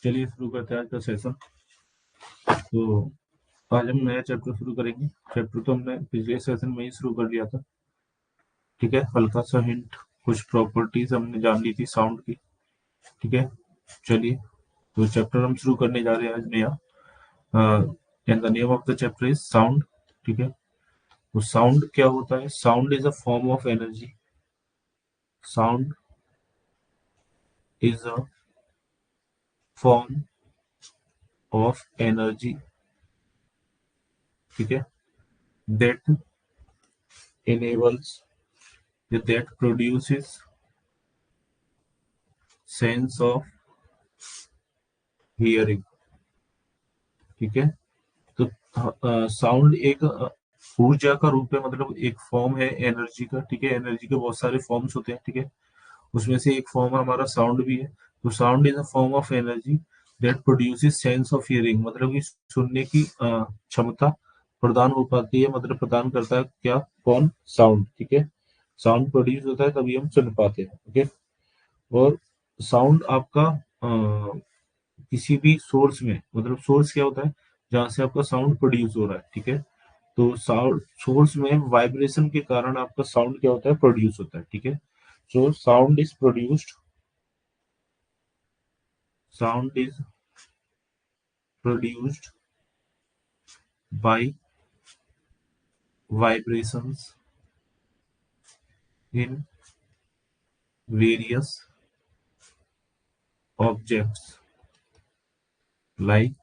चलिए शुरू करते हैं आज का सेशन। तो आज हम नया चैप्टर शुरू करेंगे। चैप्टर तो हमने पिछले सेशन में ही शुरू कर लिया था। ठीक है, हल्का सा हिंट, कुछ प्रॉपर्टीज हमने जान ली थी साउंड की। ठीक है, चलिए तो चैप्टर हम शुरू करने जा रहे हैं आज नया। And the name of the chapter is sound. ठीक है, तो साउंड क्या होता है? Sound is a form of energy. Sound is a form of energy. ठीक है, that enables that produces sense of hearing। ठीक है, तो साउंड एक ऊर्जा का रूप है, मतलब एक फॉर्म है एनर्जी का। ठीक है, एनर्जी के बहुत सारे फॉर्म्स होते हैं। ठीक है, उसमें से एक फॉर्म हमारा साउंड भी है। तो sound is a form of energy that produces sense of hearing, मतलब कि सुनने की क्षमता प्रदान हो पाती है, मतलब प्रदान करता है क्या? कौन? साउंड। ठीक है, साउंड प्रोड्यूस होता है तभी हम सुन पाते हैं। ओके, और साउंड आपका किसी भी सोर्स में, मतलब सोर्स क्या होता है? जहां से आपका साउंड प्रोड्यूस हो रहा है। ठीक है, तो साउंड सोर्स में वाइब्रेशन के कारण आपका साउंड क्या होता है? प्रोड्यूस होता है। ठीक है, so sound is produced by vibrations in various objects like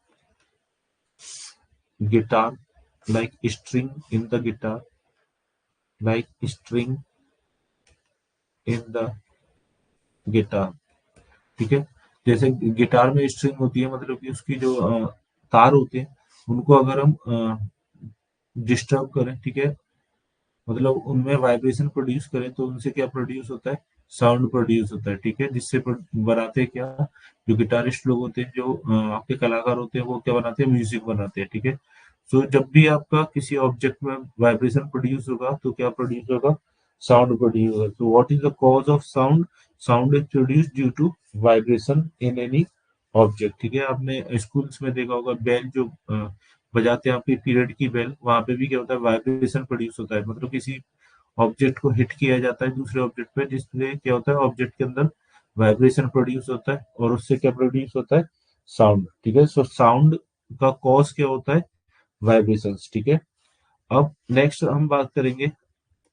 guitar, like string in the guitar, like string in the guitar. ठीक है, जैसे गिटार में स्ट्रिंग होती है, मतलब कि उसकी जो तार होते हैं, उनको अगर हम डिस्टर्ब करें, ठीक है, मतलब उनमें वाइब्रेशन प्रोड्यूस करें, तो उनसे क्या प्रोड्यूस होता है? साउंड प्रोड्यूस होता है। ठीक है, जिससे बनाते हैं क्या? जो गिटारिस्ट लोग होते हैं, जो आपके कलाकार होते हैं, वो क्या बनाते हैं? म्यूजिक बनाते हैं। ठीक है, तो जब भी आपका किसी ऑब्जेक्ट में वाइब्रेशन प्रोड्यूस होगा तो क्या प्रोड्यूस होगा? साउंड प्रोड्यूस होगा। तो what is the cause of sound? Sound is produce due to vibration in any object. ठीक है, आपने स्कूल्स में देखा होगा, बेल जो बजाते हैं आपकी पीरियड की बेल, वहां पे भी क्या होता है? वाइब्रेशन प्रोड्यूस होता है, मतलब किसी ऑब्जेक्ट को हिट किया जाता है दूसरे ऑब्जेक्ट पे, जिससे क्या होता है? ऑब्जेक्ट के अंदर वाइब्रेशन प्रोड्यूस होता है, और उससे क्या प्रोड्यूस होता है? साउंड। ठीक है, सो साउंड का कॉज क्या होता है? वाइब्रेशंस। ठीक है, अब नेक्स्ट हम बात करेंगे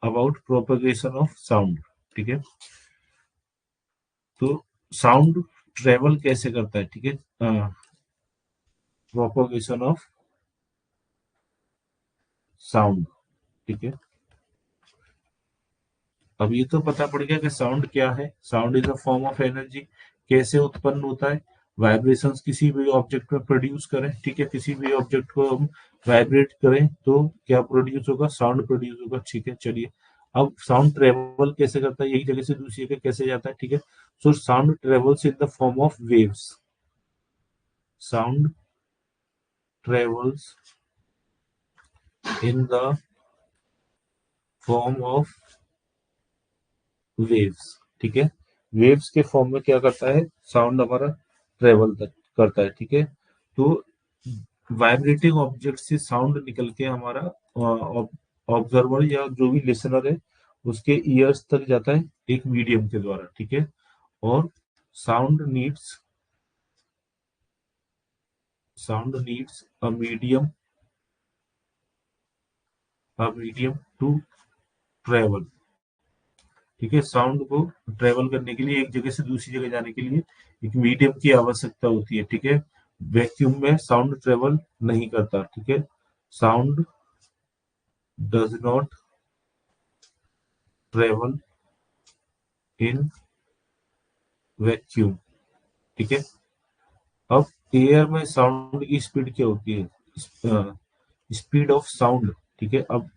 अबाउट प्रोपगेशन ऑफ साउंड। ठीक है, तो साउंड ट्रेवल कैसे करता है? ठीक है, प्रोपगेशन ऑफ साउंड। ठीक है, अब ये तो पता पड़ गया कि साउंड क्या है। Sound is a form of energy. कैसे उत्पन्न होता है? वाइब्रेशंस किसी भी ऑब्जेक्ट में प्रोड्यूस करें। ठीक है, किसी भी ऑब्जेक्ट को हम वाइब्रेट करें तो क्या प्रोड्यूस होगा? साउंड प्रोड्यूस होगा। ठीक है, चलिए अब साउंड ट्रेवल कैसे करता है? एक जगह से दूसरी जगह कैसे जाता है? ठीक है, so sound travels in the form of waves. Sound travels in the form of waves. ठीक है, वेव्स के फॉर्म में क्या करता है? साउंड हमारा ट्रेवल करता है। ठीक है, तो वाइब्रेटिंग ऑब्जेक्ट से साउंड निकल के हमारा ऑब्जर्वर या जो भी लिसनर है उसके ईयर्स तक जाता है एक मीडियम के द्वारा। ठीक है, और sound needs sound needs a medium to travel. ठीक है, साउंड को ट्रेवल करने के लिए, एक जगह से दूसरी जगह जाने के लिए एक मीडियम की आवश्यकता होती है। ठीक है, वैक्यूम में साउंड ट्रेवल नहीं करता। ठीक है, sound does not travel in vacuum. ठीक है, अब एयर में साउंड की स्पीड क्या होती है? Speed of sound. ठीक है, अब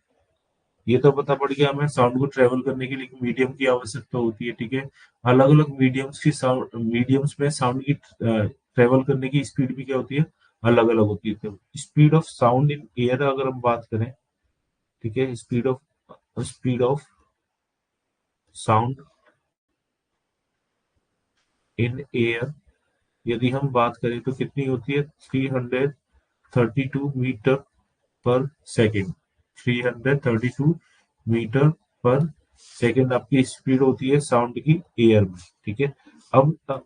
ये तो पता पड़ गया हमें साउंड को ट्रेवल करने के लिए एक मीडियम की आवश्यकता होती है। ठीक है, अलग अलग मीडियम्स में साउंड की ट्रेवल करने की स्पीड भी क्या होती है? अलग अलग होती है। तो speed of sound in air अगर हम बात करें, ठीक है, speed of sound in air यदि हम बात करें तो कितनी होती है, 332 मीटर पर सेकेंड। 332 मीटर पर सेकेंड आपकी स्पीड होती है साउंड की एयर में, ठीक है। अब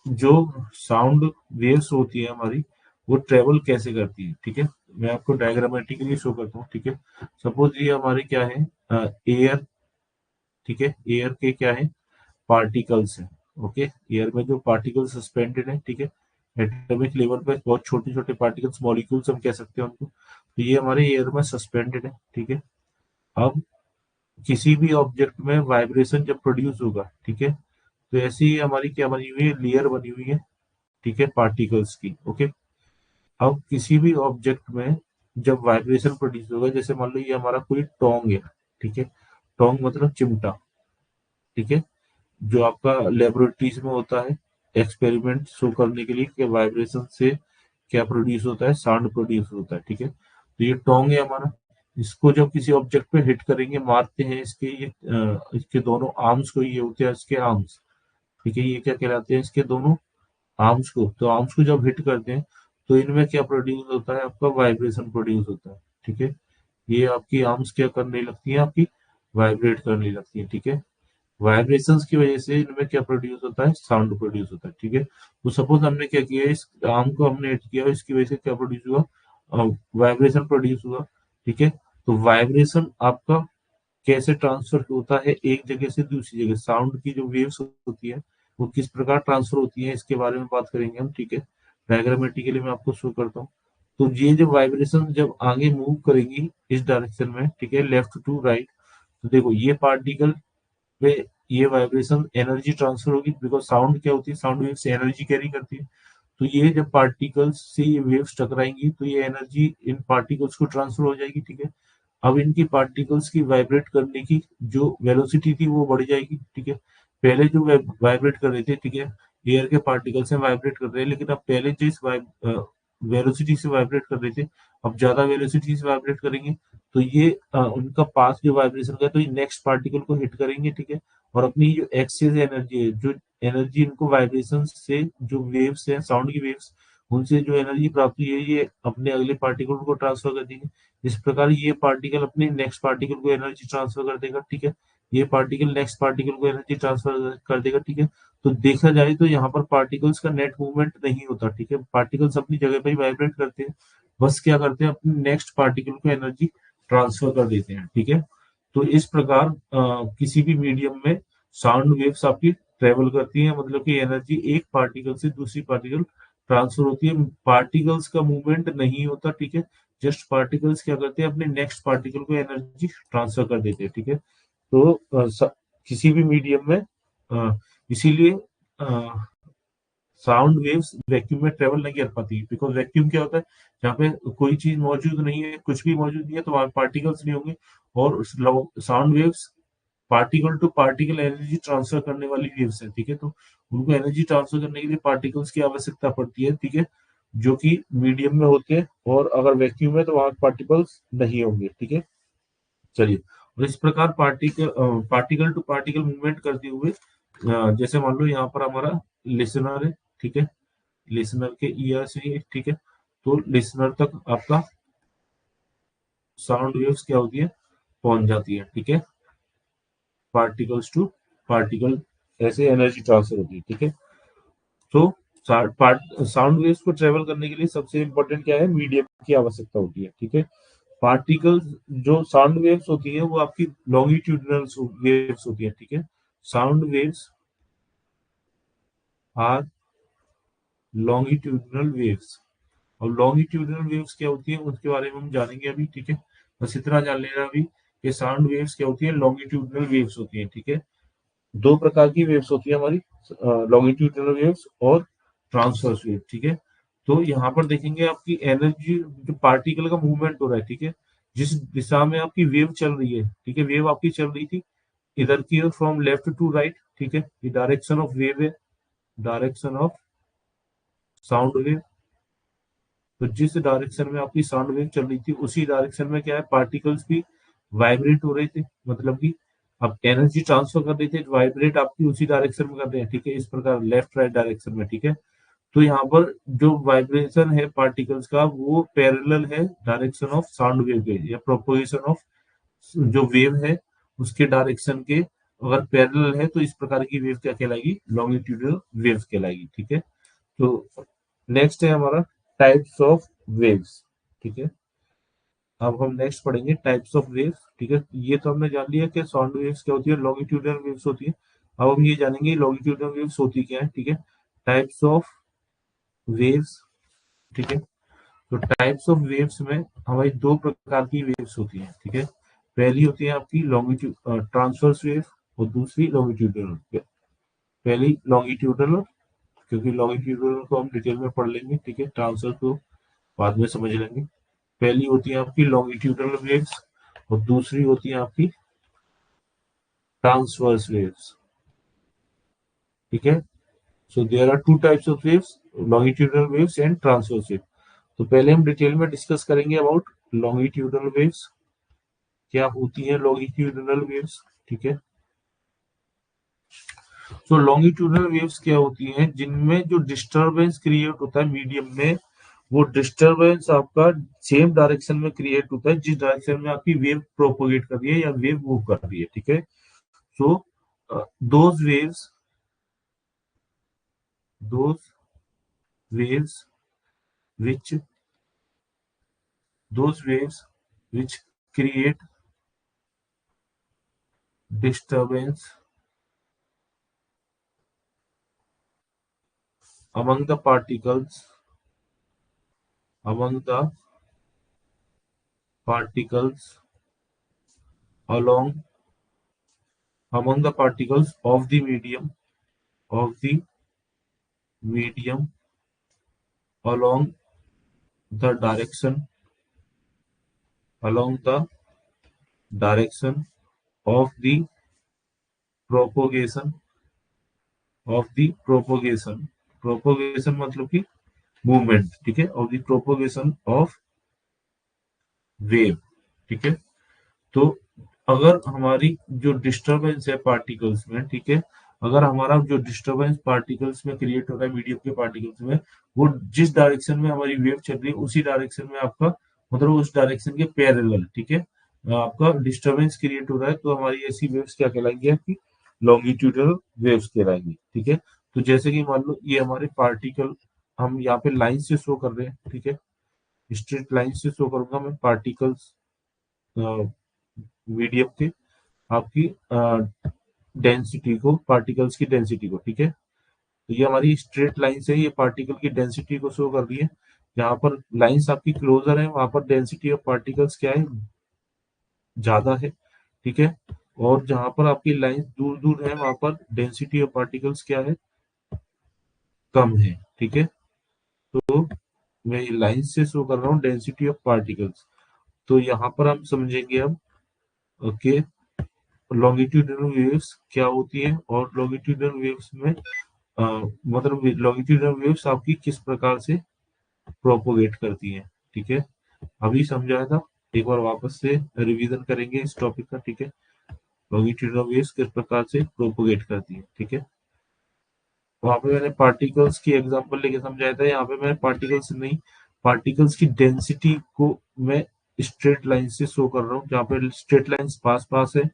जो साउंड वेव्स होती है हमारी, वो ट्रेवल कैसे करती है, ठीक है। मैं आपको डायग्रामेटिकली शो करता हूँ, ठीक है। सपोज ये हमारे क्या है, एयर, ठीक है। एयर के क्या है, पार्टिकल्स है, ओके। एयर में जो पार्टिकल सस्पेंडेड है, ठीक है, एटॉमिक लेवल पे बहुत छोटे छोटे पार्टिकल्स, मॉलिक्यूल्स हम कह सकते हैं उनको, तो ये हमारे एयर में सस्पेंडेड है, ठीक है। अब किसी भी ऑब्जेक्ट में वाइब्रेशन जब प्रोड्यूस होगा, ठीक है, तो ऐसे ही हमारी क्या बनी हुई है, लेयर बनी हुई है, ठीक है, पार्टिकल्स की, ओके। अब किसी भी ऑब्जेक्ट में जब वाइब्रेशन प्रोड्यूस होगा, जैसे मान लो ये हमारा कोई टोंग है, ठीक है। टोंग मतलब चिमटा, ठीक है, जो आपका लेबोरेटरीज में होता है एक्सपेरिमेंट शो करने के लिए कि वाइब्रेशन से क्या प्रोड्यूस होता है, साउंड प्रोड्यूस होता है, ठीक है। तो ये टोंग है हमारा, इसको जब किसी ऑब्जेक्ट पे हिट करेंगे, मारते हैं, इसके ये इसके दोनों आर्म्स को, ये होते हैं इसके आर्म्स, ठीक है। ये क्या कहलाते हैं, इसके दोनों आर्म्स को। तो आर्म्स को जब हिट करते हैं तो इनमें क्या प्रोड्यूस होता है, आपका वाइब्रेशन प्रोड्यूस होता है, ठीक है। ये आपकी आर्म्स क्या करने लगती है, आपकी वाइब्रेट करने लगती है, ठीक है। वाइब्रेशंस की वजह से इनमें क्या प्रोड्यूस होता है, साउंड प्रोड्यूस होता है, ठीक है। तो सपोज हमने क्या किया, इस आर्म को हमने हिट किया, इसकी वजह से क्या प्रोड्यूस हुआ, वाइब्रेशन प्रोड्यूस हुआ, ठीक है। तो वाइब्रेशन आपका कैसे ट्रांसफर होता है एक जगह से दूसरी जगह, साउंड की जो वेव्स होती है वो किस प्रकार ट्रांसफर होती है, इसके बारे में बात करेंगे हम, ठीक है। डायग्रामेटिकली मैं आपको शो करता हूँ। तो ये जो वाइब्रेशन जब आगे मूव करेंगी इस डायरेक्शन में, ठीक है, लेफ्ट टू राइट, तो देखो ये पार्टिकल पे ये वाइब्रेशन एनर्जी ट्रांसफर होगी, बिकॉज साउंड क्या होती है, साउंड वेव से एनर्जी कैरी करती है। तो ये जब पार्टिकल्स से ये वेव्स टकराएंगी तो ये एनर्जी इन पार्टिकल्स को ट्रांसफर हो जाएगी, ठीक है। अब इनकी पार्टिकल्स की वाइब्रेट करने की जो वेलोसिटी थी वो बढ़ जाएगी, ठीक है। पहले जो वाइब्रेट कर रहे थे, ठीक है, एयर के पार्टिकल्स से वाइब्रेट कर रहे हैं, लेकिन अब पहले जिस वेलोसिटी से वाइब्रेट कर रहे थे, अब ज्यादा वेलोसिटी से वाइब्रेट करेंगे, तो ये उनका पास जो वाइब्रेशन का, तो ये नेक्स्ट पार्टिकल को हिट करेंगे, ठीक है। और अपनी जो एक्सेस एनर्जी है, जो एनर्जी इनको वाइब्रेशन से जो वेव्स है, साउंड की वेव्स, उनसे जो एनर्जी प्राप्त हुई है, ये अपने अगले पार्टिकल को ट्रांसफर कर देंगे। इस प्रकार ये पार्टिकल अपने नेक्स्ट पार्टिकल को एनर्जी ट्रांसफर कर देगा, ठीक है। ये पार्टिकल नेक्स्ट पार्टिकल को एनर्जी ट्रांसफर कर देगा, ठीक है। तो देखा जाए तो यहाँ पर पार्टिकल्स का नेट मूवमेंट नहीं होता, ठीक है। पार्टिकल्स अपनी जगह पर ही वाइब्रेट करते हैं, बस क्या करते हैं, अपने नेक्स्ट पार्टिकल को एनर्जी ट्रांसफर कर देते हैं, ठीक है। तो इस प्रकार किसी भी मीडियम में साउंड वेव्स आपकी ट्रेवल करती है, मतलब कि एनर्जी एक पार्टिकल से दूसरी पार्टिकल ट्रांसफर होती है, पार्टिकल्स का मूवमेंट नहीं होता, ठीक है। जस्ट पार्टिकल्स क्या करते हैं, अपने नेक्स्ट पार्टिकल को एनर्जी ट्रांसफर कर देते हैं, ठीक है। तो किसी भी मीडियम में इसीलिए साउंड वेव्स वैक्यूम में ट्रेवल नहीं कर पाती, बिकॉज वैक्यूम क्या होता है, जहाँ पे कोई चीज मौजूद नहीं है, कुछ भी मौजूद नहीं है, तो वहां पार्टिकल्स नहीं होंगे। और sound waves particle to particle energy transfer करने वाली वेव्स है, ठीक है। तो उनको एनर्जी ट्रांसफर करने के लिए पार्टिकल्स की आवश्यकता पड़ती है, ठीक है, जो कि मीडियम में होते हैं। और अगर वैक्यूम है तो वहां पार्टिकल्स नहीं होंगे, ठीक है। चलिए, और इस प्रकार पार्टिकल टू पार्टिकल मूवमेंट करते हुए, जैसे मान लो यहाँ पर हमारा लिसनर है, ठीक है, लिसनर के ईयर से ही, ठीक है, तो लिसनर तक आपका साउंड वेव्स क्या होती है, पहुंच जाती है, ठीक है। पार्टिकल्स टू पार्टिकल ऐसे एनर्जी ट्रांसफर होती है, ठीक है। तो साउंड वेव्स को ट्रेवल करने के लिए सबसे इंपॉर्टेंट क्या है, मीडियम की आवश्यकता होती है, ठीक है। पार्टिकल्स जो साउंड वेव्स होती है वो आपकी लॉन्गिट्यूडिनल वेव्स होती है, ठीक है। Sound waves are longitudinal waves. और लॉन्गिट्यूडिनल वेव्स क्या होती है उसके बारे में हम जानेंगे अभी, ठीक है। बस इतना जान लेना अभी कि साउंड वेव्स क्या होती है, लॉन्गिट्यूडिनल वेव्स होती है, ठीक है। दो प्रकार की वेव्स होती है हमारी, लॉन्गिट्यूडिनल वेव्स और ट्रांसवर्स वेव, ठीक है। तो यहाँ पर देखेंगे आपकी एनर्जी, जो पार्टिकल का मूवमेंट हो रहा है, ठीक है, जिस दिशा में आपकी वेव चल रही है, ठीक है, वेव आपकी चल रही थी इधर की ओर फ्रॉम लेफ्ट टू राइट, ठीक है, ये डायरेक्शन ऑफ वेव है, डायरेक्शन ऑफ साउंड वेव। तो जिस डायरेक्शन में आपकी साउंड वेव चल रही थी उसी डायरेक्शन में क्या है, पार्टिकल्स भी वाइब्रेट हो रहे थे, मतलब कि आप एनर्जी ट्रांसफर कर रहे थे, वाइब्रेट आपकी उसी डायरेक्शन में कर रहे हैं, ठीक है, इस प्रकार लेफ्ट राइट डायरेक्शन में, ठीक है। तो यहाँ पर जो वाइब्रेशन है पार्टिकल्स का वो पैरेलल है डायरेक्शन ऑफ साउंड वेव के, या प्रोपोगेशन ऑफ जो वेव है उसके डायरेक्शन के अगर पैरेलल है तो इस प्रकार की वेव क्या कहलाएगी, लॉन्गिट्यूडनल वेव कहलाएगी। ठीक है, तो नेक्स्ट है हमारा टाइप्स ऑफ वेव्स। ठीक है, अब हम नेक्स्ट पढ़ेंगे टाइप्स ऑफ वेव्स। ठीक है, ये तो हमने जान लिया कि साउंड वेव्स क्या होती है, लॉन्गिट्यूडनल वेव्स होती है। अब हम ये जानेंगे लॉन्गिट्यूडनल वेव्स होती क्या है। ठीक है, टाइप्स ऑफ वेव्स। ठीक है, तो टाइप्स ऑफ वेव्स में हमारी दो प्रकार की वेव्स होती हैं। ठीक है, पहली होती है आपकी लॉन्गिट्यूड ट्रांसवर्स वेव, और दूसरी लॉन्गिट्यूडनल। पहली लॉन्गिट्यूडनल, क्योंकि लॉन्गिट्यूडनल को हम डिटेल में पढ़ लेंगे। ठीक है, ट्रांसवर्स को बाद में समझ लेंगे। पहली होती है आपकी लॉन्गिट्यूडनल वेव्स और दूसरी होती है आपकी ट्रांसवर्स वेव्स। ठीक है, so there are two types of waves, longitudinal waves and transverse wave. तो पहले हम डिटेल में डिस्कस करेंगे अबाउट लॉन्गिट्यूडनल वेव्स, क्या होती है लॉन्गिट्यूडनल वेव्स। ठीक है, तो लॉन्गिट्यूडनल वेव्स क्या होती हैं, जिनमें जो डिस्टरबेंस क्रिएट होता है मीडियम में, वो डिस्टरबेंस आपका सेम डायरेक्शन में क्रिएट होता है जिस डायरेक्शन में आपकी वेव प्रोपोगेट कर रही है या वेव मूव कर रही है। ठीक है, so those waves those waves which those waves which create disturbance among the particles along among the particles of the medium along the direction of the propagation propagation मतलब कि मूवमेंट। ठीक है, of the propagation of wave. ठीक है, तो अगर हमारी जो डिस्टरबेंस है पार्टिकल्स में, ठीक है, अगर हमारा जो डिस्टरबेंस पार्टिकल्स में क्रिएट हो रहा है मीडियम के पार्टिकल्स में, वो जिस डायरेक्शन में हमारी वेव चल रही है उसी डायरेक्शन में आपका, मतलब उस डायरेक्शन के पैरेलल, ठीक है, आपका डिस्टरबेंस क्रिएट हो रहा है, तो हमारी ऐसी वेव्स क्या कहलाएंगी, आपकी लॉन्गिट्यूडनल वेव्स कहलाएंगी। ठीक है, तो जैसे कि मान लो ये हमारे पार्टिकल हम यहाँ पे लाइन से शो कर रहे हैं। ठीक है, स्ट्रेट लाइन से शो करूंगा मैं पार्टिकल्स मीडियम के आपकी डेंसिटी को, पार्टिकल्स की डेंसिटी को। ठीक है, तो ये हमारी स्ट्रेट लाइन से ये पार्टिकल की डेंसिटी को शो कर रही है। जहां पर लाइंस आपकी क्लोजर है वहां पर डेंसिटी ऑफ पार्टिकल्स क्या है, ज्यादा है। ठीक है, और जहां पर आपकी लाइंस दूर दूर है वहां पर डेंसिटी ऑफ पार्टिकल्स क्या है, कम है। ठीक है, तो मैं लाइन से शो कर रहा हूँ डेंसिटी ऑफ पार्टिकल्स। तो यहाँ पर हम समझेंगे अब ओके लॉन्गिट्यूडनल वेव्स क्या होती है, और लॉन्गिट्यूडनल वेव्स में मतलब लॉन्गिट्यूडनल वेव्स आपकी किस प्रकार से प्रोपोगेट करती है। ठीक है, अभी समझाया था, एक बार वापस से रिवीजन करेंगे इस टॉपिक का। ठीक है, लॉन्गिट्यूडनल वेव्स किस प्रकार से प्रोपोगेट करती है। ठीक है, वहां पे मैंने पार्टिकल्स की एग्जांपल लेके समझाया था, यहाँ पे मैंने पार्टिकल्स नहीं, पार्टिकल्स की डेंसिटी को मैं स्ट्रेट लाइन से शो कर रहा हूँ। जहाँ पे स्ट्रेट लाइंस पास पास है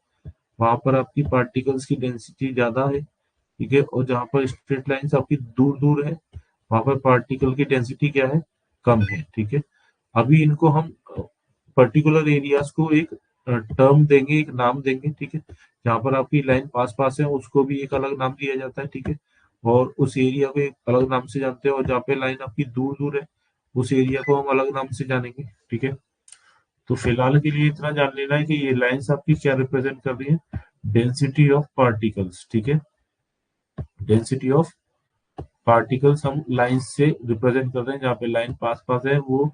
वहां पर आपकी पार्टिकल्स की डेंसिटी ज्यादा है। ठीक है, और जहां पर स्ट्रेट लाइंस आपकी दूर दूर है वहां पर पार्टिकल की डेंसिटी क्या है, कम है। ठीक है, अभी इनको हम पर्टिकुलर एरियाज को एक टर्म देंगे, एक नाम देंगे। ठीक है, जहां पर आपकी लाइन पास पास है उसको भी एक अलग नाम दिया जाता है। ठीक है, और उस एरिया को एक अलग नाम से जानते हैं, और जहाँ पे लाइन आपकी दूर दूर है उस एरिया को हम अलग नाम से जानेंगे। ठीक है, तो फिलहाल के लिए इतना जान लेना है कि ये लाइंस आपकी क्या रिप्रेजेंट कर रही है, डेंसिटी ऑफ पार्टिकल्स। ठीक है, डेंसिटी ऑफ पार्टिकल्स हम लाइंस से रिप्रेजेंट कर रहे हैं। जहाँ पे लाइन पास पास है वो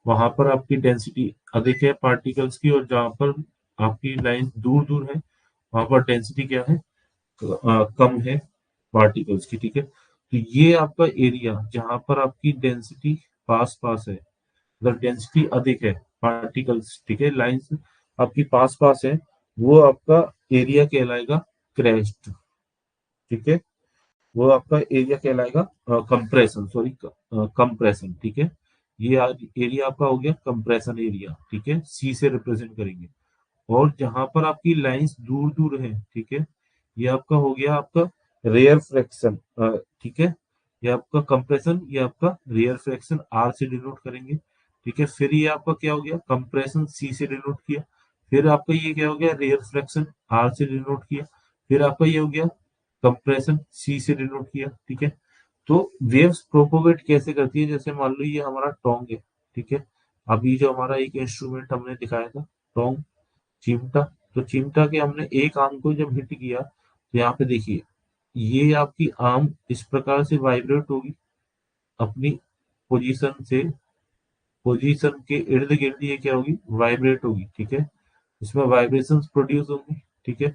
वहां पर आपकी डेंसिटी अधिक है पार्टिकल्स की, और जहाँ पर आपकी लाइन दूर दूर है वहां पर डेंसिटी क्या है, कम है पार्टिकल्स की। ठीक है, तो ये आपका एरिया जहां पर आपकी डेंसिटी पास पास है, मतलब डेंसिटी अधिक है पार्टिकल्स, ठीक है, लाइंस आपकी पास पास है, वो आपका एरिया कहलाएगा क्रेस्ट। ठीक है, वो आपका एरिया कहलाएगा कंप्रेशन, सॉरी कंप्रेशन, ठीक है। ये एरिया आपका हो गया कंप्रेशन एरिया, ठीक है, सी से रिप्रेजेंट करेंगे। और जहां पर आपकी लाइंस दूर दूर है, ठीक है, ये आपका हो गया आपका रेयर फ्रैक्शन, ठीक है। ये आपका कंप्रेशन, ये आपका रेयर फ्रैक्शन आर से डिनोट करेंगे, ठीक है। फिर ये आपका क्या हो गया, कंप्रेशन सी से डिनोट किया। फिर आपका ये क्या हो गया, रेयर फ्रैक्शन आर से डिनोट किया। फिर आपका ये हो गया कंप्रेशन सी से डिनोट किया, ठीक है। तो वेव्स प्रोपोगेट कैसे करती है, जैसे मान लो ये हमारा टोंग है, ठीक है। अभी जो हमारा एक इंस्ट्रूमेंट हमने दिखाया था, टोंग, चिमटा। तो चिमटा के हमने एक आर्म को जब हिट किया, तो यहाँ पे देखिए ये आपकी आर्म इस प्रकार से वाइब्रेट होगी अपनी पोजीशन से, पोजीशन के इर्द गिर्द ये क्या होगी, वाइब्रेट होगी, ठीक है। इसमें वाइब्रेशंस प्रोड्यूस होंगे, ठीक है।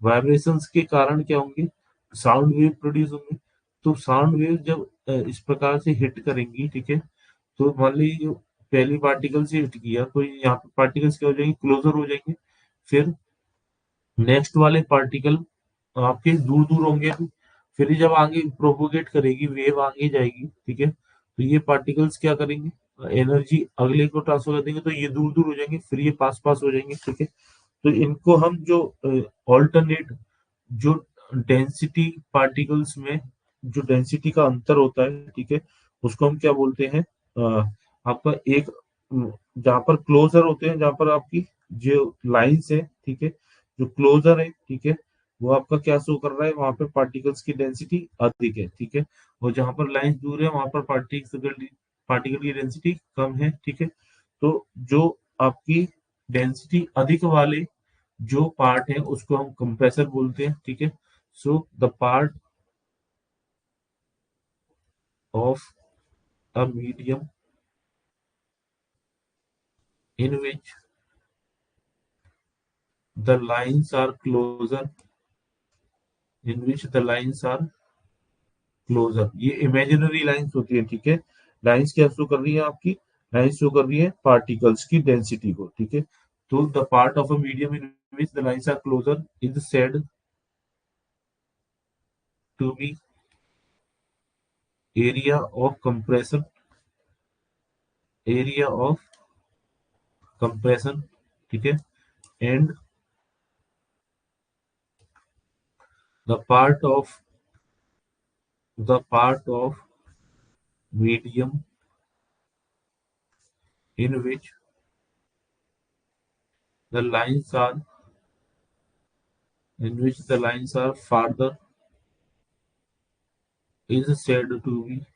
वाइब्रेशंस के कारण क्या होंगे, साउंड वेव प्रोड्यूस होंगे। तो साउंड वेव जब इस प्रकार से हिट करेंगी, ठीक है, तो मान लीजिए जो पहली पार्टिकल से हिट किया, तो यहाँ पे पार्टिकल्स क्या हो जाएंगे, क्लोजर हो जाएंगे। फिर नेक्स्ट वाले पार्टिकल आपके दूर दूर होंगे, फिर ये जब आगे प्रोपोगेट करेगी, वेव आगे जाएगी, ठीक है, तो ये पार्टिकल्स क्या करेंगे, एनर्जी अगले को ट्रांसफर कर देंगे, तो ये दूर दूर हो जाएंगे, फिर ये पास पास हो जाएंगे, ठीक है। तो इनको हम जो ऑल्टरनेट, जो डेंसिटी पार्टिकल्स में जो डेंसिटी का अंतर होता है, ठीक है, उसको हम क्या बोलते हैं, आपका एक जहाँ पर क्लोजर होते हैं, जहाँ पर आपकी जो लाइंस है, ठीक है, जो क्लोजर है, ठीक है, वो आपका क्या शो कर रहा है, वहां पे पार्टिकल्स की डेंसिटी अधिक है, ठीक है। और जहां पर लाइंस दूर है, वहां पर पार्टिकल की डेंसिटी कम है, ठीक है। तो जो आपकी डेंसिटी अधिक वाले जो पार्ट है उसको हम कंप्रेसर बोलते हैं, ठीक है। So the part of a medium in which the lines are closer, in which the lines are closer, ये इमेजिनरी लाइंस होती है, ठीक है। लाइंस क्या शो कर रही है आपकी, लाइंस शो कर रही है पार्टिकल्स की डेंसिटी को, ठीक है। तो the part of a medium in which the lines are closer is said to be area of compression, area of compression, ठीक है। And the part of medium in which the lines are farther is said to be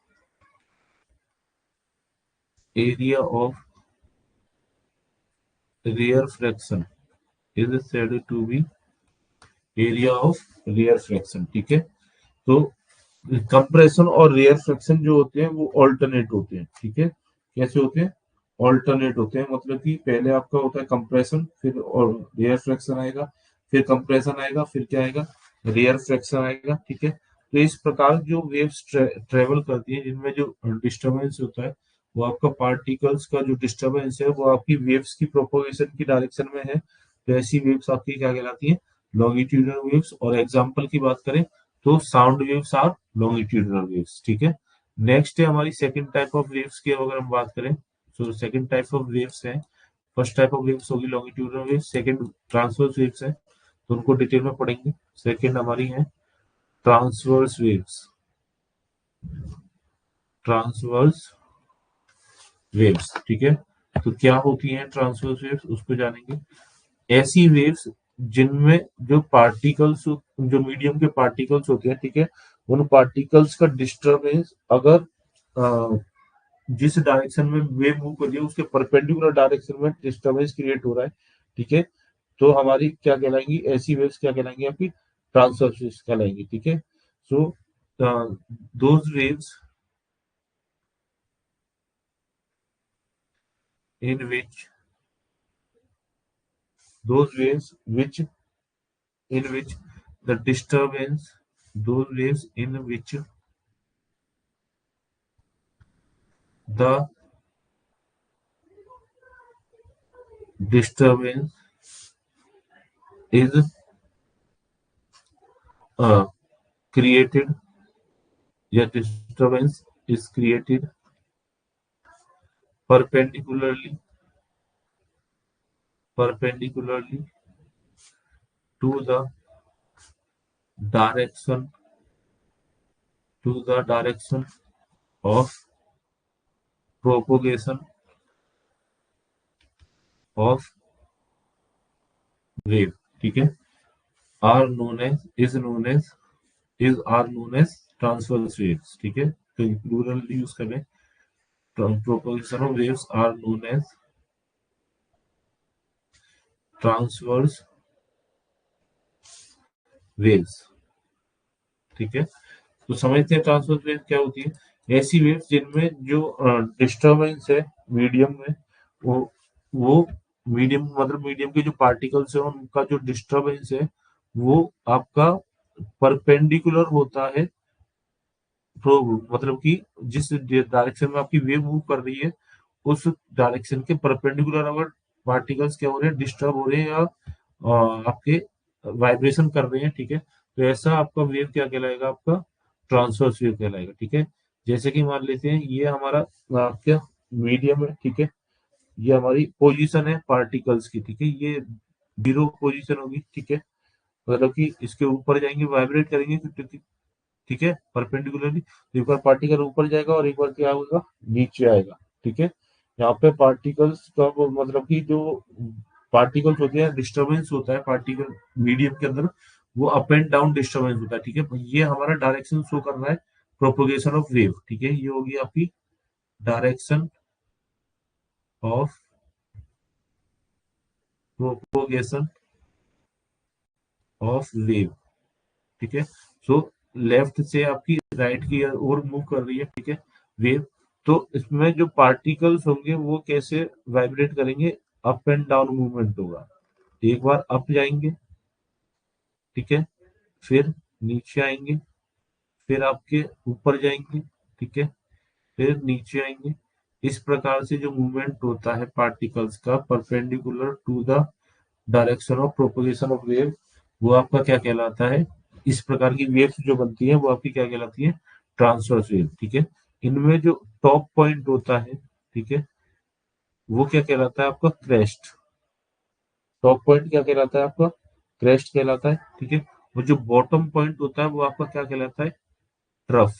area of rear fraction, is said to be area of rear fraction, ठीक है। तो compression और rare fraction जो होते हैं वो ऑल्टरनेट होते हैं, ठीक है। कैसे होते हैं, ऑल्टरनेट होते हैं, मतलब कि पहले आपका होता है कंप्रेशन, फिर और रेयर फ्रैक्शन आएगा, फिर कंप्रेशन आएगा, फिर क्या आएगा, रेयर फ्रैक्शन आएगा, ठीक है। तो इस प्रकार जो वेव्स ट्रेवल करती है, जिनमें जो डिस्टरबेंस होता है, वो आपका पार्टिकल्स का जो डिस्टरबेंस है वो आपकी वेव्स की प्रोपोगेशन की डायरेक्शन में है, तो ऐसी वेव्स आपकी क्या कहलाती है, लॉन्गिट्यूडनल वेव्स। और एग्जाम्पल की बात करें तो sound waves are longitudinal waves, ठीक है। नेक्स्ट है हमारी सेकंड टाइप ऑफ वेव्स की अगर हम बात करें, तो सेकंड टाइप ऑफ वेव्स है, फर्स्ट टाइप ऑफ वेव्स होगी longitudinal waves, second transverse waves है, तो उनको डिटेल में पढ़ेंगे। सेकंड हमारी है ट्रांसवर्स वेव्स, ट्रांसवर्स वेव्स, ठीक है। तो क्या होती हैं ट्रांसवर्स वेव्स, उसको जानेंगे। ऐसी वेव्स जिनमें जो पार्टिकल्स, जो मीडियम के पार्टिकल्स होते हैं, ठीक है, उन पार्टिकल्स का डिस्टरबेंस अगर जिस डायरेक्शन में वेव मूव कर रही है उसके परपेंडिकुलर डायरेक्शन में डिस्टरबेंस क्रिएट हो रहा है, ठीक है, तो हमारी क्या कहलाएंगी, ऐसी वेव्स क्या कहलाएंगी, आपकी ट्रांसवर्स वेव्स कहलाएंगी, ठीक है। So those waves in which those waves which in which the disturbance those waves in which the disturbance is created या disturbance is created perpendicularly to the direction of propagation of wave, ठीक है, are known as transverse waves, ठीक है, तो plural use करें, propagation of waves are known as transverse waves, ठीक है। तो समझते हैं ट्रांसवर्स वेव क्या होती है। ऐसी वेव्स जिनमें जो डिस्टरबेंस है मीडियम में, वो वो मीडियम मतलब मीडियम के जो पार्टिकल्स है उनका जो डिस्टरबेंस है वो आपका परपेंडिकुलर होता है, मतलब कि जिस डायरेक्शन में आपकी वेव मूव कर रही है उस डायरेक्शन के परपेंडिकुलर अगर पार्टिकल्स क्या हो रहे हैं, डिस्टर्ब हो रहे हैं या आपके वाइब्रेशन कर रहे हैं, ठीक है, तो ऐसा आपका वेव क्या कहलाएगा, आपका ट्रांसवर्स वेव कहलाएगा, ठीक है। जैसे कि मान लेते हैं ये हमारा क्या मीडियम है, ठीक है, ये हमारी पोजीशन है पार्टिकल्स की, ठीक है, ये जीरो पोजीशन होगी, ठीक है, मतलब कि इसके ऊपर जाएंगे वाइब्रेट करेंगे, ठीक है, परपेंडिकुलरली, तो एक बार पार्टिकल ऊपर जाएगा और एक बार क्या होगा, नीचे आएगा, ठीक है। यहाँ पे पार्टिकल्स का मतलब कि जो पार्टिकल्स होते हैं, डिस्टरबेंस होता है पार्टिकल मीडियम के अंदर, वो अप एंड डाउन डिस्टरबेंस होता है, ठीक है, ये हमारा डायरेक्शन शो कर रहा है प्रोपोगेशन ऑफ वेव, ठीक है, ये होगी आपकी direction of propagation of wave, ठीक है। सो लेफ्ट से आपकी राइट की ओर मूव कर रही है, ठीक है, वेव, तो इसमें जो पार्टिकल्स होंगे वो कैसे वाइब्रेट करेंगे, अप एंड डाउन मूवमेंट होगा, एक बार अप जाएंगे, ठीक है, फिर नीचे आएंगे, फिर आपके ऊपर जाएंगे, ठीक है, फिर नीचे आएंगे, इस प्रकार से जो मूवमेंट होता है पार्टिकल्स का perpendicular to the direction of propagation of wave, वो आपका क्या कहलाता है, इस प्रकार की वेव्स जो बनती है वो आपकी क्या कहलाती है, ट्रांसवर्स वेव, ठीक है। इनमें जो टॉप पॉइंट होता है, ठीक है, वो क्या कहलाता है, आपका क्रेस्ट, टॉप पॉइंट क्या कहलाता है, आपका क्रेस्ट कहलाता है, ठीक है, और जो बॉटम पॉइंट होता है वो आपका क्या कहलाता है, ट्रफ,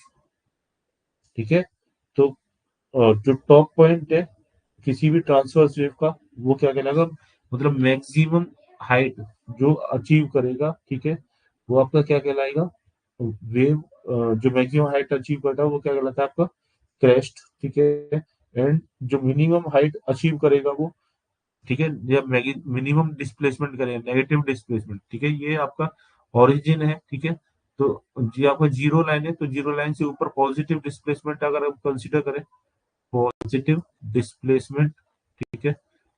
ठीक है। तो जो टॉप पॉइंट है किसी भी ट्रांसवर्स वेव का वो क्या कहलाएगा, मतलब मैक्सिमम हाइट जो अचीव करेगा, ठीक है, वो आपका क्या कहलाएगा, वेव, जो मैक्सिमम हाइट अचीव करता है वो क्या कहलाता है, आपका क्रेस्ट, ठीक है। एंड जो मिनिमम हाइट अचीव करेगा वो, ठीक है, जब मिनिमम डिस्प्लेसमेंट करें, नेगेटिव डिस्प्लेसमेंट, ठीक है, ये आपका ओरिजिन है, ठीक है। तो ये आपका जीरो लाइन है, तो जीरो लाइन से ऊपर पॉजिटिव डिस्प्लेसमेंट अगर हम कंसिडर करें, पॉजिटिव डिस्प्लेसमेंट, ठीक है,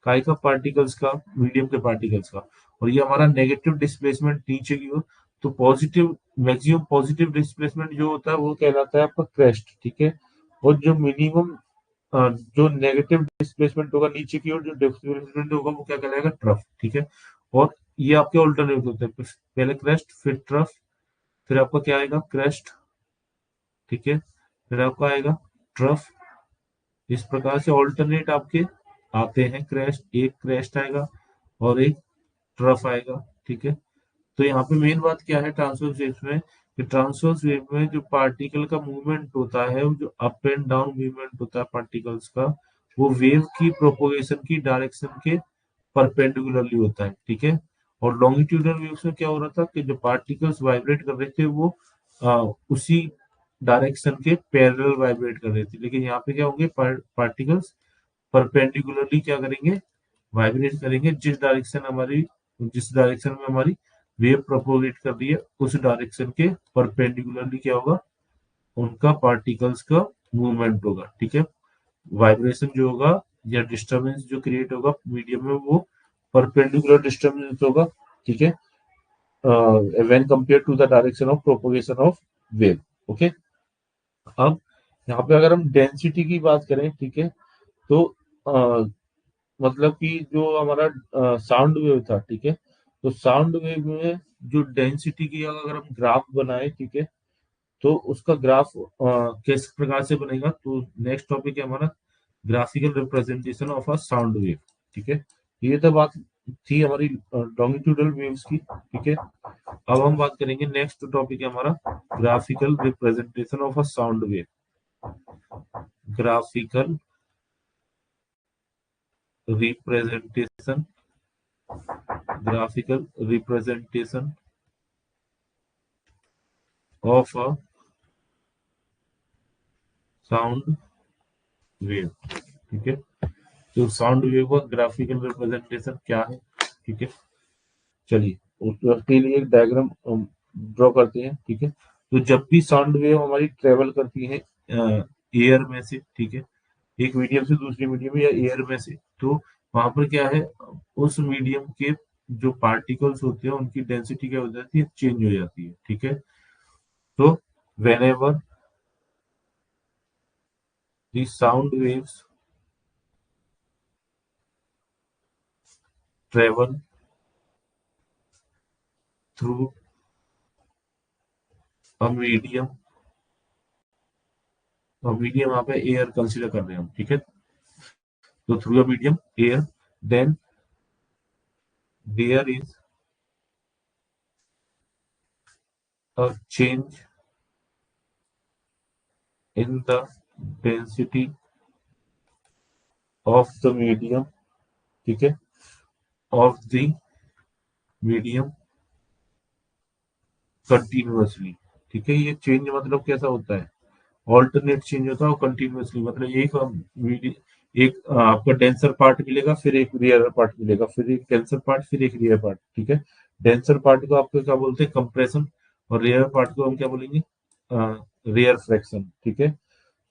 काय का पार्टिकल्स का, मीडियम के पार्टिकल्स का, और ये हमारा नेगेटिव डिस्प्लेसमेंट नीचे की ओर, तो पॉजिटिव मैक्सिमम पॉजिटिव डिस्प्लेसमेंट जो होता है वो कहलाता है आपका क्रेस्ट, ठीक है, और जो मिनिमम जो नेगेटिव डिस्प्लेसमेंट होगा नीचे की ओर, जो डिस्प्लेसमेंट होगा वो क्या कहलाएगा, ट्रफ, ठीक है। और ये आपके ऑल्टरनेट होते हैं, पहले क्रेस्ट फिर ट्रफ, फिर आपका क्या आएगा, क्रेस्ट, ठीक है, फिर आपका आएगा ट्रफ, इस प्रकार से ऑल्टरनेट आपके आते हैं क्रेस्ट, एक क्रेस्ट आएगा और एक ट्रफ आएगा, ठीक है। तो यहाँ पे मेन बात क्या है ट्रांसवर्स वेव में, कि ट्रांसवर्स वेव में जो पार्टिकल का मूवमेंट होता है, वो जो अप एंड डाउन मूवमेंट होता है पार्टिकल्स का, वो वेव की प्रोपोगेशन की डायरेक्शन के परपेंडिकुलरली होता है, ठीक है। और लॉन्गिट्यूडनल वेव्स में क्या हो रहा था कि जो पार्टिकल्स वाइब्रेट कर रहे थे वो उसी डायरेक्शन के पैरेलल वाइब्रेट कर रहे थे, लेकिन यहाँ पे क्या होंगे, पार्टिकल्स परपेंडिकुलरली क्या करेंगे, वाइब्रेट करेंगे, जिस डायरेक्शन में हमारी वेव प्रोपोगेट कर रही है उस डायरेक्शन के परपेंडिकुलरली क्या होगा, उनका पार्टिकल्स का मूवमेंट होगा, ठीक है। वाइब्रेशन जो होगा या डिस्टरबेंस जो क्रिएट होगा मीडियम में वो परपेंडिकुलर डिस्टरबेंस होगा, ठीक है, when compare to the direction of propagation of wave, okay. अब यहाँ पे अगर हम डेंसिटी की बात करें, ठीक है, तो मतलब कि जो हमारा साउंड वेव था, ठीक है, तो साउंड वेव में जो डेंसिटी की अगर हम ग्राफ बनाए, ठीक है, तो उसका ग्राफ किस प्रकार से बनेगा, तो नेक्स्ट टॉपिक है हमारा graphical representation of a sound wave. ठीक है, ये तो बात थी हमारी लॉन्गिट्यूडल वेव्स की। ठीक है, अब हम बात करेंगे, नेक्स्ट टॉपिक है हमारा graphical representation of a sound wave. Graphical representation, graphical representation of a sound wave. ठीक है, तो साउंड वेव का ग्राफिकल रिप्रेजेंटेशन क्या है। ठीक है, चलिए उसके लिए एक डायग्राम ड्रॉ करते हैं। ठीक है, तो जब भी साउंड वेव हमारी ट्रेवल करती है एयर में से, ठीक है, एक मीडियम से दूसरे मीडियम या एयर में से, तो वहां पर क्या है, उस मीडियम के जो पार्टिकल्स होते हैं उनकी डेंसिटी क्या हो जाती है, चेंज हो जाती है। ठीक है, तो whenever the sound waves travel through a medium, और मीडियम यहाँ पे एयर कंसीडर कर रहे हैं हम। ठीक है, तो through a medium air, then there is a change in the density of the medium। ठीक है, of the medium कंटिन्यूअसली। ठीक है, ये चेंज मतलब कैसा होता है, ऑल्टरनेट चेंज होता है और कंटिन्यूअसली, मतलब एक आपका डेंसर पार्ट मिलेगा, फिर एक रेयर पार्ट मिलेगा, फिर एक डेंसर पार्ट, फिर एक रेयर पार्ट। ठीक है, डेंसर पार्ट को आपको क्या बोलते हैं, कंप्रेशन, और रेयर पार्ट को हम क्या बोलेंगे, रेयर फ्रैक्शन। ठीक है,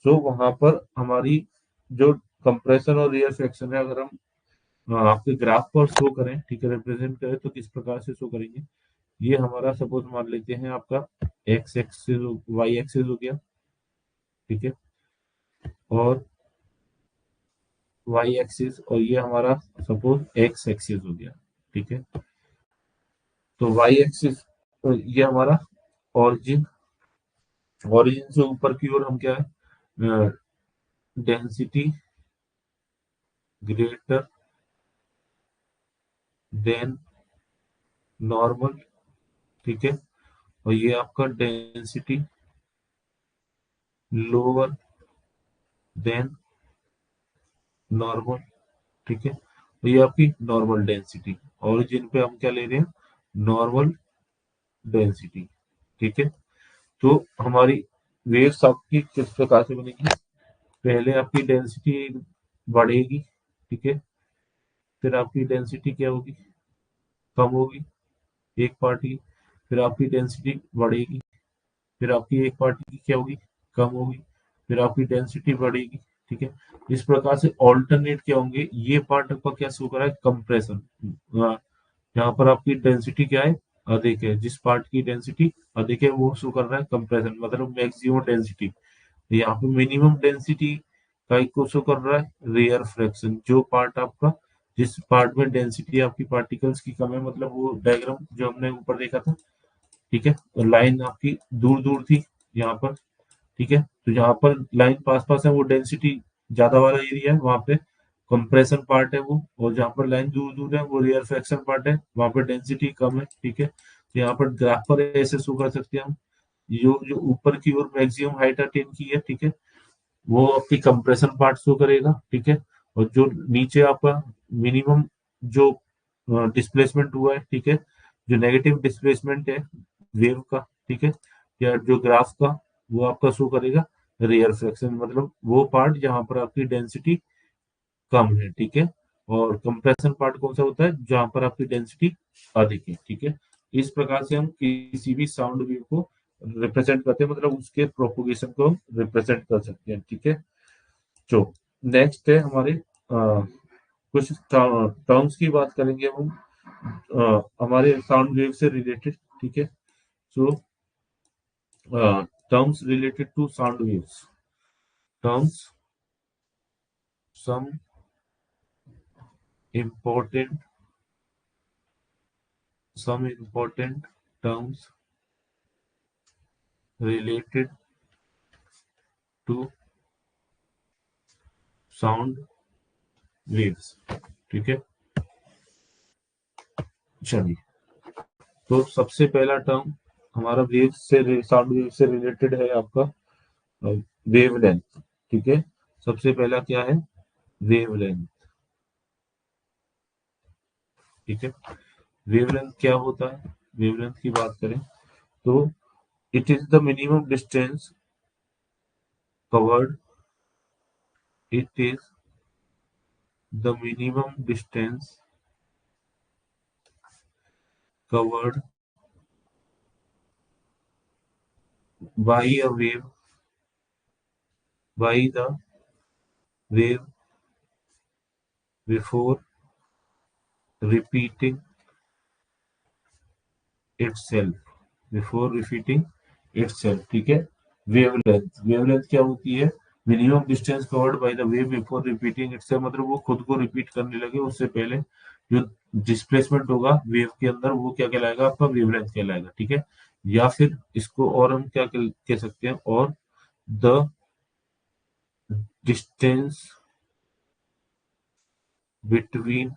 तो वहां पर हमारी जो कंप्रेशन और रेयर फ्रैक्शन है, अगर हम आपके ग्राफ पर शो करें, ठीक है, रिप्रेजेंट करें, तो किस प्रकार से शो करेंगे, ये हमारा सपोज मान लेते हैं आपका एक्स एक्सिस, वाई एक्सिस हो गया। ठीक है, और वाई एक्सिस, और ये हमारा सपोज एक्स एक्सिस हो गया। ठीक है, तो वाई एक्सिस, तो ये हमारा ऑरिजिन, ऑरिजिन से ऊपर की ओर हम क्या है, डेंसिटी ग्रेटर देन नॉर्मल। ठीक है, और ये आपका डेंसिटी लोअर देन नॉर्मल। ठीक है, तो ये आपकी नॉर्मल डेंसिटी, ऑरिजिन पे हम क्या ले रहे हैं, नॉर्मल डेंसिटी। ठीक है, तो हमारी वेव्स आपकी किस प्रकार से बनेगी, पहले आपकी डेंसिटी बढ़ेगी। ठीक है, फिर आपकी डेंसिटी क्या होगी, कम होगी एक पार्ट की, फिर आपकी डेंसिटी बढ़ेगी, फिर आपकी एक पार्ट की क्या होगी, कम होगी, फिर आपकी डेंसिटी बढ़ेगी। ठीक है, इस प्रकार से ऑल्टरनेट क्या होंगे, ये पार्ट आपका क्या शो कर रहा है, कंप्रेशन, यहाँ पर आपकी डेंसिटी क्या है, अधिक है, जिस पार्ट की डेंसिटी अधिक है वो शो कर रहा है कंप्रेशन, मतलब मैक्सिमम डेंसिटी। यहाँ पे मिनिमम डेंसिटी का को शो कर रहा है रेयर फ्रैक्शन, जो पार्ट आपका, जिस पार्ट में डेंसिटी आपकी पार्टिकल्स की कम है, मतलब वो डायग्राम जो हमने ऊपर देखा था। ठीक है, तो लाइन आपकी दूर दूर थी यहाँ पर। ठीक है, तो जहाँ पर लाइन पास पास है वो डेंसिटी ज्यादा वाला एरिया है, वहां पे कंप्रेशन पार्ट है वो, और जहाँ पर लाइन दूर दूर है वो रेयर फ्रैक्शन पार्ट है, वहां पर डेंसिटी कम है। ठीक है, तो यहाँ पर ग्राफ पर ऐसे शो कर सकते हैं हम, जो जो ऊपर की ओर मैक्सिमम हाइट अटेन की है, ठीक है, वो आपकी कंप्रेशन पार्ट शो करेगा। ठीक है, और जो नीचे आपका मिनिमम जो डिस्प्लेसमेंट हुआ है, ठीक है, जो नेगेटिव डिस्प्लेसमेंट है वेव का, ठीक है, या जो ग्राफ का, वो आपका शो करेगा रेयर फ्रैक्शन, मतलब वो पार्ट जहां पर आपकी डेंसिटी कम है। ठीक है, और कंप्रेशन पार्ट कौन सा होता है, जहां पर आपकी डेंसिटी अधिक है। ठीक है, इस प्रकार से हम किसी भी साउंड वेव को रिप्रेजेंट करते हैं, मतलब उसके प्रोपोगेशन को हम रिप्रेजेंट कर सकते हैं। ठीक है, जो नेक्स्ट है हमारे कुछ टर्म्स की बात करेंगे हम हमारे साउंड वेव से रिलेटेड। ठीक है, so terms related to sound waves, terms, some important, some important terms related to sound waves। ठीक है, चलिए, तो सबसे पहला टर्म हमारा वेव से, साउंड वेव से रिलेटेड है आपका वेवलेंथ। ठीक है, सबसे पहला क्या है, वेवलेंथ। ठीक है, वेवलेंथ क्या होता है, वेवलेंथ की बात करें तो it is the minimum distance covered, it is the minimum distance covered by a wave, by the wave before repeating itself, before repeating itself। ठीक है, वेवलेंथ, वेवलेंथ क्या होती है, minimum distance covered by the wave before repeating itself, मतलब वो खुद को repeat करने लगे उससे पहले जो डिस्प्लेसमेंट होगा वेव के अंदर वो क्या कहलाएगा, आपका वेवलेंथ कहलाएगा। ठीक है, या फिर इसको और हम क्या कह सकते हैं, और the distance between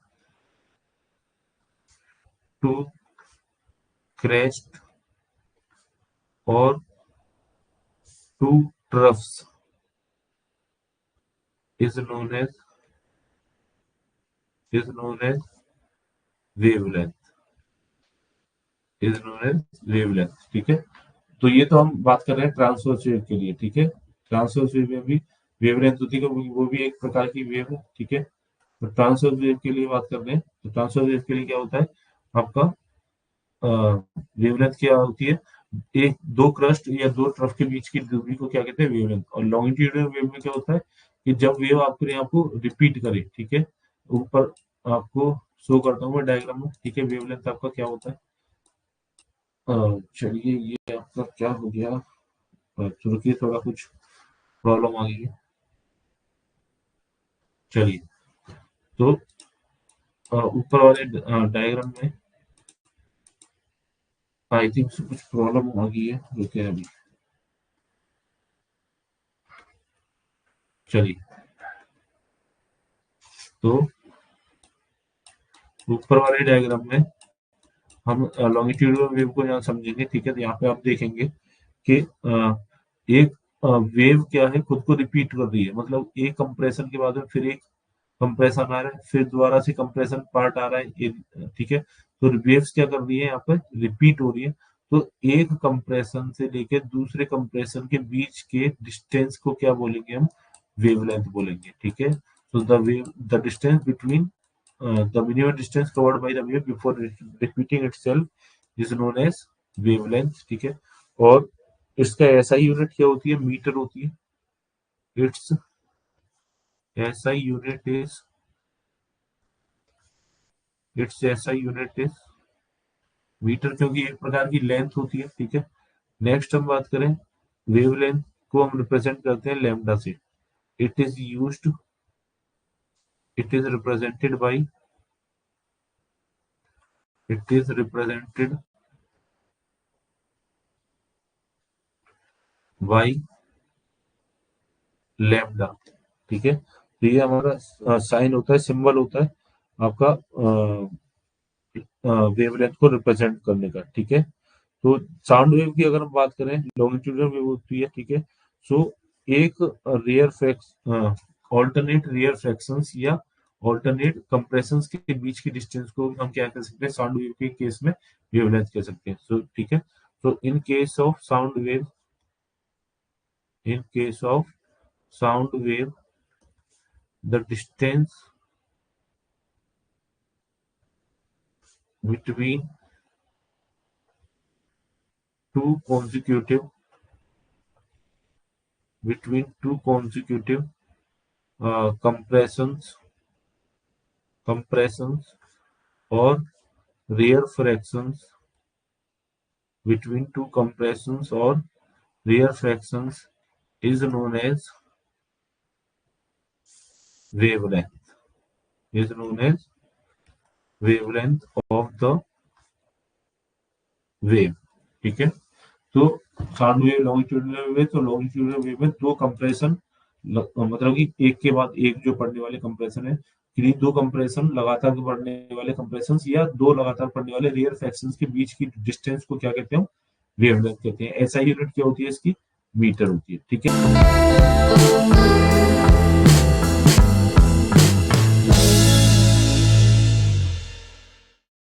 two crest और two troughs is known as is known as wavelength, is known as wavelength। ठीक है, तो ये तो हम बात कर रहे हैं ट्रांसवर्स वेव के लिए। ठीक है, ट्रांसवर्स वेव में भी वेवलेंथ होती है, वो भी एक प्रकार की वेव है। ठीक है, तो ट्रांसवर्स वेव के लिए बात कर रहे हैं, तो ट्रांसवर्स वेव के लिए क्या होता है आपका, वेवलेंथ क्या होती है, एक दो क्रस्ट या दो ट्रफ के बीच की दूरी को क्या कहते हैं, वेवलेंथ। और लॉन्गिट्यूडनल वेव में क्या होता है कि जब वेव आपको यहाँ को रिपीट करे। ठीक है, ऊपर आपको शो करता हूँ मैं डायग्राम में। ठीक है, वेवलेंथ आपका क्या होता है, चलिए ये आपका क्या हो गया, रुकिए थोड़ा कुछ प्रॉब्लम आ गई है। चलिए, तो ऊपर वाले डायग्राम में आई थिंक कुछ प्रॉब्लम आ गई है, रुकिए अभी। चलिए, तो ऊपर वाले डायग्राम में हम लॉन्गिट्यूडल वेव को यहाँ समझेंगे। ठीक है, तो यहाँ पे आप देखेंगे कि एक वेव क्या है, खुद को रिपीट कर रही है, मतलब एक कंप्रेशन के बाद में फिर एक कंप्रेशन आ रहा है, फिर दोबारा से कंप्रेशन पार्ट आ रहा है ठीक है, तो वेव्स क्या कर रही है, यहाँ पर रिपीट हो रही है। तो एक कंप्रेशन से लेके दूसरे कंप्रेशन के बीच के डिस्टेंस को क्या बोलेंगे हम, वेवलेंथ बोलेंगे। ठीक है, तो the distance between the minimum distance covered by the wave before repeating itself is known as wavelength। ठीक है, और इसका ऐसा यूनिट क्या होती है, मीटर होती है। इट्स ऐसा यूनिट इज इट्स ऐसा यूनिट इज मीटर, क्योंकि एक प्रकार की लेंथ होती है। ठीक है, नेक्स्ट हम बात करें, वेवलेंथ को हम रिप्रेजेंट करते हैं लैम्डा से। It is used it is represented by it is represented by lambda. ठीक है, तो ये हमारा साइन होता है, सिंबल होता है आपका वेवलेंथ को रिप्रेजेंट करने का। ठीक है, तो साउंड वेव की अगर हम बात करें, लॉन्गिट्यूडनल वेव होती है। ठीक है, सो एक रेयर फ्रैक्स ऑल्टरनेट रेयर फ्रैक्शंस या ऑल्टरनेट कंप्रेशंस के बीच की डिस्टेंस को हम क्या कह सकते हैं, साउंड वेव के केस में वेवलेंथ कह सकते हैं। सो ठीक है, तो in case of sound wave, in case of sound wave the distance between two consecutive compressions or rare fractions between two compressions or rare fractions is known as wavelength, is known as wavelength of the wave। ठीक है, तो sound wave longitudinal wave, तो longitudinal wave में दो compression, मतलब कि एक के बाद एक जो पढ़ने वाले कंप्रेशन है, फिर दो कंप्रेशन लगातार पढ़ने वाले कंप्रेशन या दो लगातार पढ़ने वाले रियर फ्रैक्शंस के बीच की डिस्टेंस को क्या कहते हैं, वेवलेंथ कहते हैं। ऐसा यूनिट क्या होती है इसकी, मीटर होती है। ठीक है।